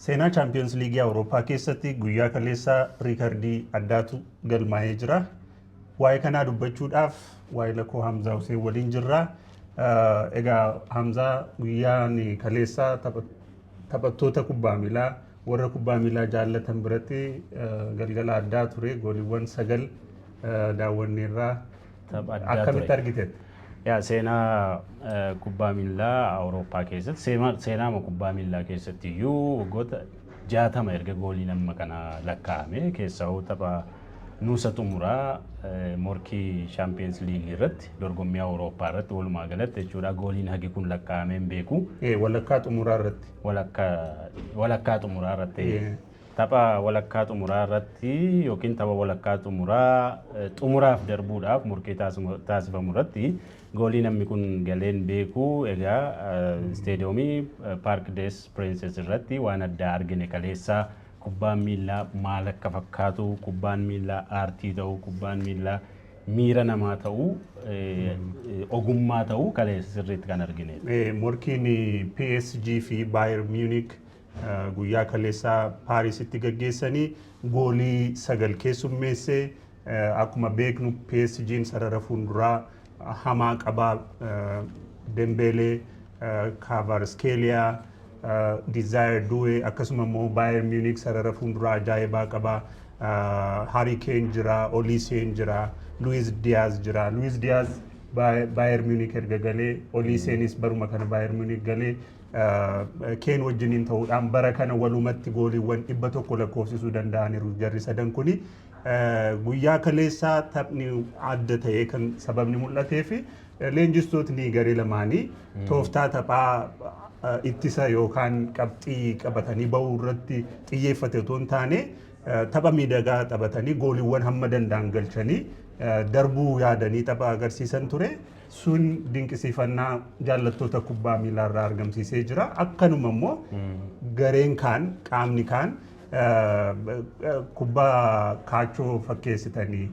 Seenaa Champions League Awurooppaa keessatti guyyaa kaleessaa riikardii addaatu galmaa'ee jira. Waa'ee kanaa dubbachuudhaaf waa'ee lakkoo Hamzaa Hussein waliin jirra. Egaa Hamzaa guyyaan kaleessaa taphattoota kubbaa miilaa warra kubbaa miilaa jaallatan biratti galgala addaa ture. Gooliiwwan 9 daawwanneerraa akkamitti argite? Yaa seenaa kubbaa miilaa Awurooppaa keessatti seenaa kubbaa miilaa keessatti iyyuu waggoota 60 erga gooliin amma kana lakkaa'ame keessaa tapha nuusa xumuraa morkii Champions League irratti dorgommii Awurooppaa irratti walumaa galatti jechuudha gooliin hagi kun lakkaa'amee hin beeku. Walakkaa xumuraa irratti. Walakkaa xumuraa irratti. Tapha walakkaa xumuraa irratti yookiin tapha walakkaa xumuraaf darbuudhaaf murkii taasifamu irratti goolii namni kun galeen beeku. Egaa isteediyoomii Parc des Princes irratti waan addaa argine kaleessaa kubbaan miilaa maal akka fakkaatu, kubbaan miilaa aartii ta'uu, kubbaan miilaa miira namaa ta'uu, ogummaa ta'uu kaleessa sirriitti kan argine. Morkiin PSG fi Bayern Munich guyyaa kaleessaa Paarisitti gaggeessanii goolii 9 keessummeesse. Akkuma beeknu PSG'n sarara fuulduraa hamaa qabaa. Dembele, Kvaratskhelia, Desire Doué akkasuma immoo Bayern Munich sarara fuulduraa ajaa'ibaa qabaa. Harry Kane jira, Olise jira, Luis Diaz jira. Luis Diaz Bayern Munich erga galee, Olisenis baruma kana Bayern Munich galee Kane wajjiniin ta'uudhaan bara kana walumatti gooliiwwan 100 lakkoofsisuu danda'aniiru jarri sadan kuni. Guyyaa kaleessaa taphni adda ta'ee kan sababni mul'atee fi leenjistootni garee lamaanii tooftaa taphaa ittisa yookaan qabxii qabatanii bahuu irratti xiyyeeffate otoo hin taane tapha miidhagaa taphatanii gooliiwwan hamma danda'an galchanii darbuu yaadanii tapha agarsiisan ture. Sun dinqisiifannaa jaallattoota kubbaa miilaa irraa argamsiisee jira. Akkanuma immoo gareen kaan qaamni kaan kubbaa kaachoo fakkeessitanii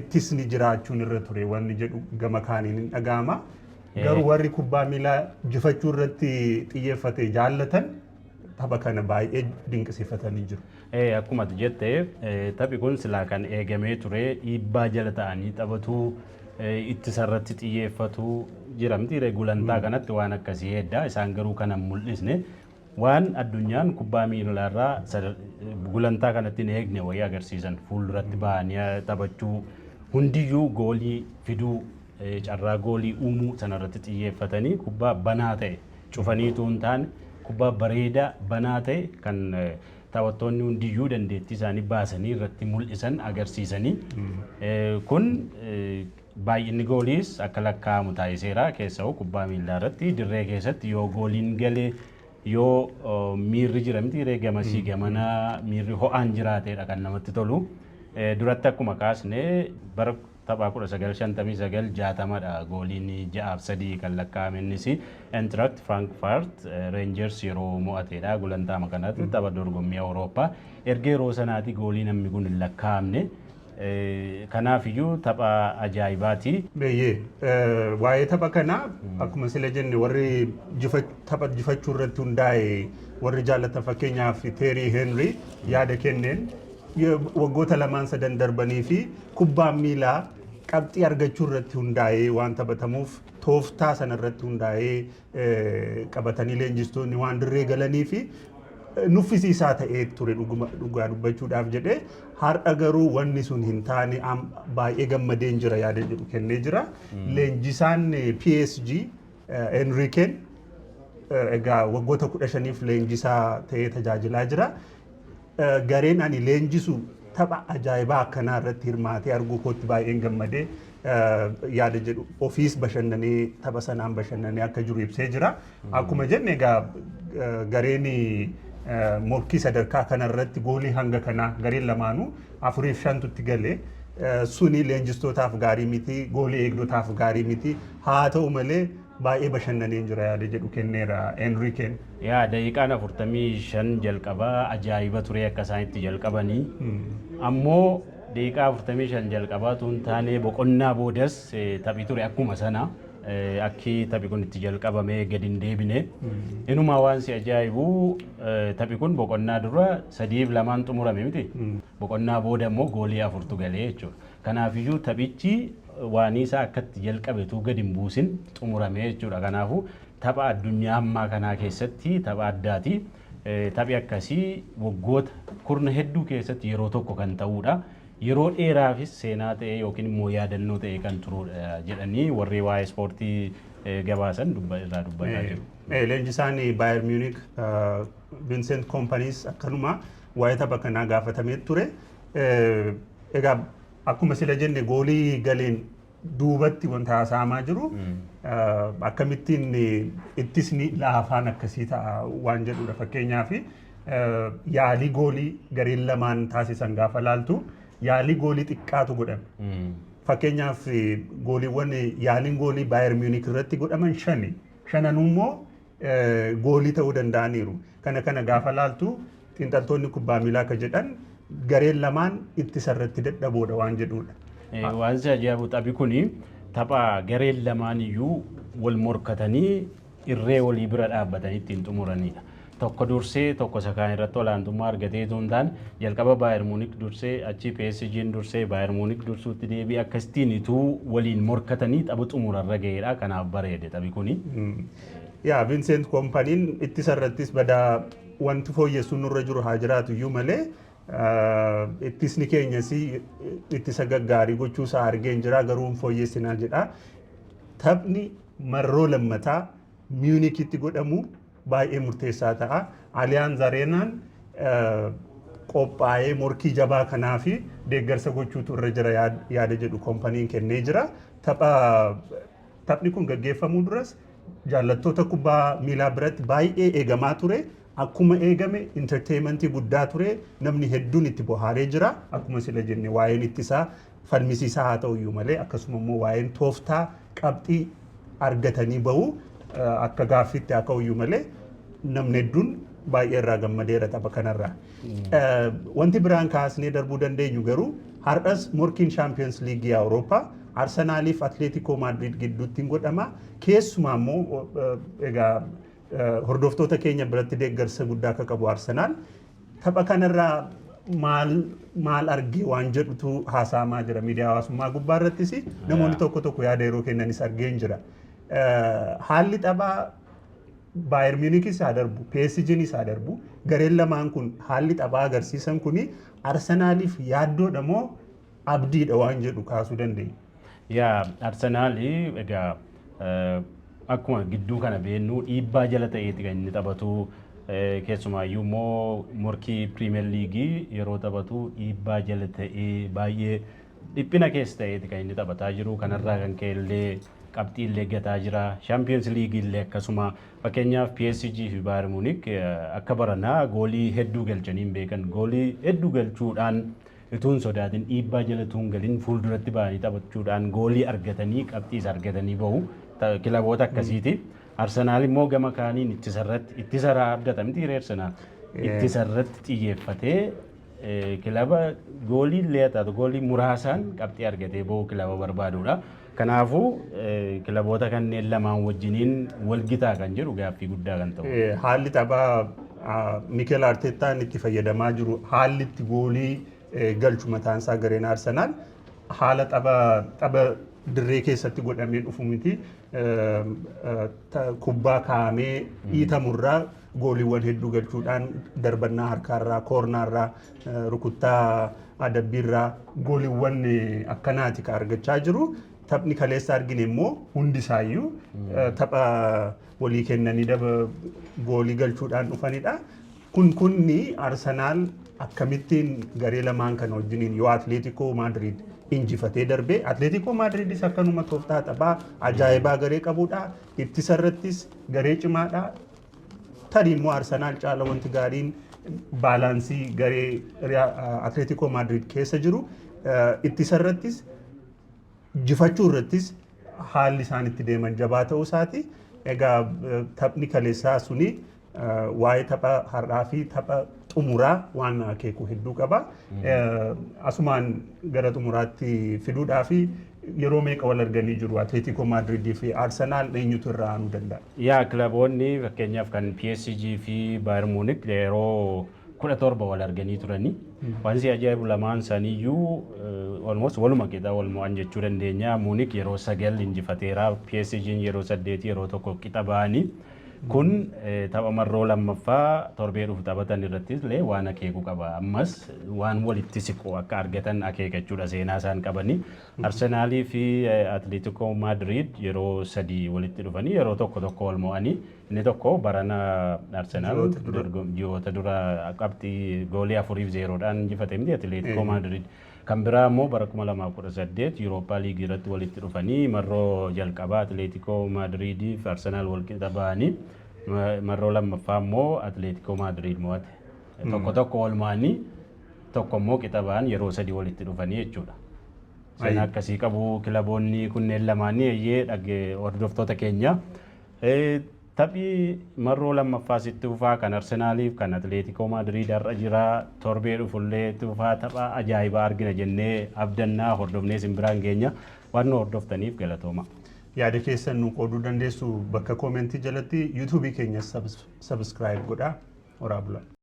ittisni jiraachuun irra ture wanni jedhu gama kaaniin hin dhaga'ama. Garuu warri kubbaa miilaa jifachuu irratti xiyyeeffate jaallatan tapha kana baay'ee dinqisiifatanii jiru. Akkuma jette taphi kun silaa kan eegamee ture dhiibbaa jala ta'anii taphatu ittisa irratti xiyyeeffatu jiramti. Gulantaa kanatti waan akkasii heddaa isaan garuu kana mul'isne waan addunyaan kubbaa miilaa irraa gulantaa kanatti hin eegne wayii agarsiisan fuulduratti bahanii taphachuu hundiyyuu goolii fiduu carraa goolii uumuu sanarratti xiyyeeffatanii kubbaa banaa ta'e cufaniitu hin taane kubbaa bareedaa banaa ta'e kan taphattoonni hundiyyuu dandeettii isaanii baasanii irratti mul'isan agarsiisanii kun baay'inni gooliis akka lakkaa'amu taasiseera. Keessaa kubbaa miilaa irratti dirree keessatti yoo gooliin galee yoo miirri jira miti gamasii gamanaa miirri ho'aan jiraateedha kan namatti tolu. Duratti akkuma kaasne bara taphaa 1959-60dha gooliin 6-3 kan lakkaa'ame innis Eintracht Frankfurt Rangers yeroo mo'ateedha. Gulantaa kanatti tapha dorgommii Awurooppaa erga yeroo sanaati goolii namni kun hin lakkaa'amne. Kanaaf iyyuu tapha ajaa'ibaati. Waa'ee tapha kanaa akkuma sila jenne warri tapha jifachuu irratti hundaa'e warri jaallatan fakkeenyaaf Thierry Henry yaada kenneen waggoota 2-3 darbanii fi kubbaan miilaa qabxii argachuu irratti hundaa'ee waan taphatamuuf tooftaa sana irratti hundaa'ee qabatanii leenjistoonni waan dirree galanii fi nuffisiisaa ta'ee ture dhugaa dubbachuudhaaf jedhee har'a garuu wanni sun hin taane baay'ee gammadeen jira yaada jedhu kennee jira. Leenjisaan PSG Enrique egaa waggoota 15f leenjisaa ta'ee tajaajilaa jira. Gareen ani leenjisu tapha ajaa'ibaa akkanaa irratti hirmaatee arguu kootti baay'een gammadee yaada jedhu ofiis bashannanee tapha sanaan bashannanee akka jiru ibsee jira. Akkuma jenne egaa gareen morkii sadarkaa kanarratti goolii hanga kanaa gareen lamaanuu 4-5tti galee suni leenjistootaaf gaarii miti, goolii eegdotaaf gaarii miti. Haa ta'u malee baay'ee bashannaneen jira yaada jedhu kenneera Enriqeen. Daqiiqaan 45 jalqabaa ajaa'iba ture akka isaan itti jalqabanii. Ammoo daqiiqaa 45 jalqabaa tun taanee boqonnaa boodas taphii ture akkuma sana akki taphi kun itti jalqabamee gadi hin deebine. Inuma waan si ajaa'ibu taphi kun boqonnaa dura 3-2 xumurame miti. Boqonnaa booda immoo goolii 4tu galee jechuudha. Kanaafiyyuu taphichi waan isaa akkatti jalqabetu gadi hin buusin xumurame jechuudha. Kanaafuu tapha addunyaa ammaa kanaa keessatti tapha addaati. Taphi akkasii waggoota kurna hedduu keessatti yeroo tokko kan ta'udha. Yeroo dheeraafis seenaa ta'e yookiin immoo yaadannoo ta'e kan turudha jedhanii warri waa'ee ispoortii gabaasan irraa dubbataa jiru. Leenjisaan Bayern Munich Vincent Kompaniis akkanuma waa'ee tapha kanaa gaafatamee ture. Egaa akkuma sila jenne goolii galeen duubatti wanta haasa'amaa jiru akkamittiin ittisni laafaan akkasii ta'a waan jedhudha. Fakkeenyaaf yaalii goolii gareen lamaan taasisan gaafa laaltu yaalii goolii xiqqaatu godhame. Fakkeenyaaf gooliiwwan yaaliin goolii Bayern Munich irratti godhaman 5. 5 immoo goolii ta'uu danda'aniiru. Kana gaafa laaltu xiinxaltoonni kubbaa miilaa akka jedhan gareen lamaan ittisa irratti dadhaboodha waan jedhudha. Waan si ajaa'ibu taphi kuni tapha gareen lamaan iyyuu wal morkatanii irree walii bira dhaabbatanii ittiin xumuranidha. Tokko dursee tokko sakaan irratti olaantummaa argatee tuun taane jalqaba Bayern Munich dursee achi PSG'n dursee Bayern Munich dursuutti deebii akkasitiin ituu waliin morkatanii tapha xumurarra ga'eedha. Kanaaf bareede taphi kuni. Yaa Vincent Kompaniin ittisa irrattis badaa wanti fooyyessuun nurra jiru haa jiraatu iyyuu malee ittisni keenyas ittisa gaggaarii gochuusaa argeen jira garuu fooyyessinaa jedha. Taphni marroo lammataa Munichitti godhamu baay'ee murteessaa ta'a. Allianz Areenaan qophaa'ee morkii jabaa kanaa fi deeggarsa gochuutu irra jira yaada jedhu Kompaniin kennee jira. Taphni kun gaggeeffamuu duras jaallattoota kubbaa miilaa biratti baay'ee eegamaa ture. Akkuma eegame entertainmentii guddaa ture. Namni hedduun itti bohaaree jira. Akkuma sila jenne waa'een ittisaa falmisiisaa haa ta'u iyyuu malee akkasuma immoo waa'een tooftaa qabxii argatanii bahu akka gaaffiitti haa ka'u iyyuu malee namni hedduun baay'ee irraa gammadeera tapha kanarraa. Wanti biraan kaasnee darbuu dandeenyu garuu har'as morkiin Champions League Awurooppaa Arsenaaliif Atletico Madrid gidduutti godhama. Keessumaa immoo egaa hordoftoota keenya biratti deeggarsa guddaa akka qabu Arsenaal tapha kanarraa maal argee waan jedhutu haasa'amaa jira miidiyaa hawaasummaa gubbaa irrattis namoonni tokko yaada yeroo kennanis argeen jira. Haalli taphaa Bayern Munichis haa darbu, PSG'nis haa darbu, gareen lamaan kun haalli taphaa agarsiisan kuni Arsenaaliif yaaddoodha moo abdiidha waan jedhu kaasuu dandeenya. Yaa Arsenaali egaa akkuma gidduu kana beennu dhiibbaa jala ta'eeti kan inni taphatu. Keessumaayyuu immoo morkii Premier League yeroo taphatu dhiibbaa jala ta'ee baay'ee dhiphina keessa ta'eeti kan inni taphataa jiru. Kanarraa kan ka'e illee qabxii illee gataa jira. Champions League illee akkasuma fakkeenyaaf PSG fi Bayern Munich akka baranaa goolii hedduu galchanii beekan. Goolii hedduu galchuudhaan ituun sodaatin dhiibbaa jala tuun galin fuulduratti ba'anii taphachuudhaan goolii argatanii qabxiis argatanii bahu. Kilaboota akkasiiti. Arsenaal immoo gama kaaniin ittisarraa abdata miti Arsenaal. Ittisarratti xiyyeeffatee kilaba goolii illee taatu goolii muraasaan qabxii argatee bahu kilaba barbaadudha. Kanaafuu kilaboota kanneen lamaan wajjiniin walgitaa kan jedhu gaaffii guddaa kan ta'u. Haalli taphaa Mikel Arteetaan itti fayyadamaa jiru haalli itti goolii galchu mataan isaa gareen Arsenaal haala tapha dirree keessatti godhamee dhufu miti. Kubbaa kaa'amee dhiitamurraa gooliiwwan hedduu galchuudhaan darbannaa harkaarraa, koornaarraa, rukuttaa adabbiirraa gooliiwwan akkanaati kan argachaa jiru. Taphni kaleessa argine immoo hundi isaayyuu tapha walii kennanii goolii galchuudhaan dhufanidha. Kunni Arsenaal akkamittiin garee lamaan kana wajjiniin yoo Atletico Madrid injifatee darbee Atletico Madridis akkanuma tooftaa taphaa ajaa'ibaa garee qabudha. Ittisa irrattis garee cimaadha. Tarii immoo Arsenaal caala wanti gaariin baalaansii garee Atletico Madrid keessa jiru. Ittisa irrattis injifachuu irrattis haalli isaan itti deeman jabaa ta'uu isaati. Egaa taphni kaleessaa suni waa'ee tapha har'aa fi tapha xumuraa waan akeeku hedduu qaba. Asumaan gara xumuraatti fiduudhaaf yeroo meeqa wal arganii jiru Atletico Madrid fi Arsenal eenyutu irraa aanuu danda'a? Yaa kilaboonni fakkeenyaaf kan PSG fi Bayern Munich yeroo 17 wal arganii turanii wanti ajaa'ibu lamaan isaaniiyyuu almost waluma qixa wal mo'an jechuu dandeenya. Munich yeroo 9 injifateera, PSG yeroo 8 yeroo tokko qixa ba'anii. Kun tapha marroo lammaffaa torbee dhufu taphatan irrattis illee waan akeeku qaba. Ammas waan walitti siqu akka argatan akeekachuudha seenaa isaan qabanii. Arsenaalii fi Atletico Madrid yeroo 3 walitti dhufanii yeroo tokko wal mo'anii. Inni tokko barana Arsenaal ji'oota dura qabxii goolii 4-0dhaan injifate miti Atletico Madrid. Kan biraa immoo bara 2018 Europa League irratti walitti dhufanii marroo jalqabaa Atletico Madrid fi Arsenal wal qixa ba'anii marroo lammaffaa immoo Atletico Madrid mo'ate. Tokko wal mo'anii tokko immoo qixa ba'an yeroo 3 walitti dhufanii jechuudha. Seenaa akkasii qabu kilaboonni kunneen lamaanii eeyyee hordoftoota keenya. Taphii marroo lammaffaa sitti dhufaa kan Arsenaaliif kan Atletico Madrid har'a jira torbee dhufullee dhufaa tapha ajaa'ibaa argina jennee abdannaa hordofnee simbiraan keenya waan nu hordoftaniif galatooma. Yaada keessan nu qooduu dandeessu bakka koomentii jalatti YouTube keenya subscribe godhaa. Horaa bulaa.